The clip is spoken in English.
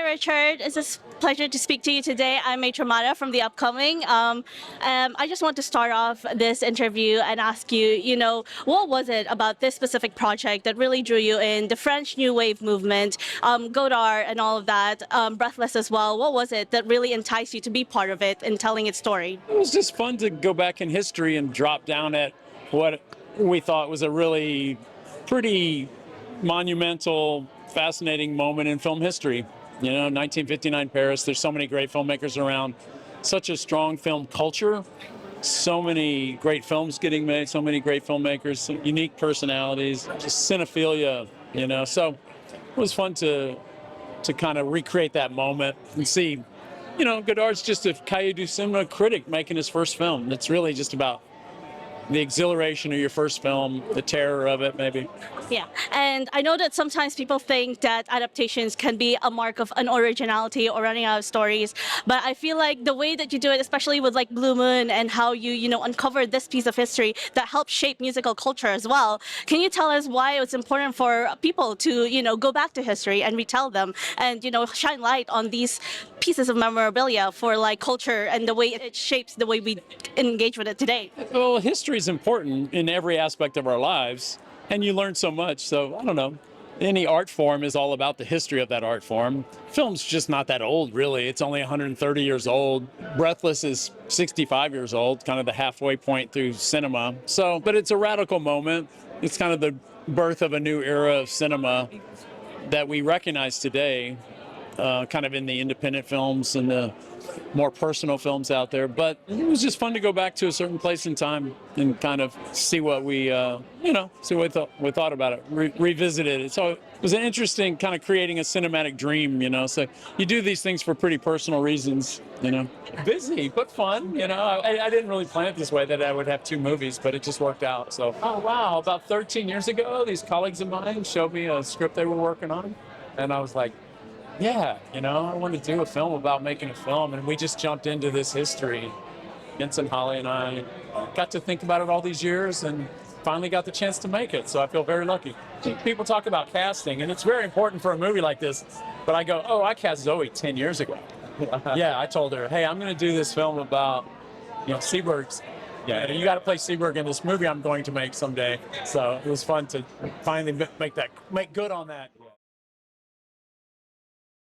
Richard. It's a pleasure to speak to you today. I'm Mae Trumata from The Upcoming. I just want to start off this interview and ask you, what was it about this specific project that really drew you in? The French New Wave movement, Godard and all of that, Breathless as well. What was it that really enticed you to be part of it and telling its story? It was just fun to go back in history and drop down at what we thought was a really pretty monumental, fascinating moment in film history. 1959 Paris, there's so many great filmmakers around, such a strong film culture, so many great films getting made, so many great filmmakers, some unique personalities, just cinephilia, so it was fun to kind of recreate that moment and see, Godard's just a cahier du cinema critic making his first film. It's really just about the exhilaration of your first film, the terror of it, maybe. Yeah, and I know that sometimes people think that adaptations can be a mark of unoriginality or running out of stories, but I feel like the way that you do it, especially with like Blue Moon and how you uncovered this piece of history that helped shape musical culture as well. Can you tell us why it's important for people to, go back to history and retell them and, shine light on these pieces of memorabilia for like culture and the way it shapes the way we engage with it today? Well, history is important in every aspect of our lives, and you learn so much. So I don't know. Any art form is all about the history of that art form. Film's just not that old, really. It's only 130 years old. Breathless is 65 years old, kind of the halfway point through cinema. So, but it's a radical moment. It's kind of the birth of a new era of cinema that we recognize today, kind of in the independent films and the more personal films out there. But it was just fun to go back to a certain place in time and kind of see what we thought about it, revisit it. So it was an interesting kind of creating a cinematic dream, so you do these things for pretty personal reasons, busy but fun. I didn't really plan it this way, that I would have two movies, but it just worked out. So oh wow, about 13 years ago these colleagues of mine showed me a script they were working on, and I was like, yeah, I want to do a film about making a film, and we just jumped into this history. Vincent, Holly, and I got to think about it all these years and finally got the chance to make it, so I feel very lucky. People talk about casting, and it's very important for a movie like this, but I go, I cast Zoe 10 years ago. Yeah, I told her, hey, I'm going to do this film about, seabirds. Yeah, you got to play Seaberg in this movie I'm going to make someday. So it was fun to finally make good on that.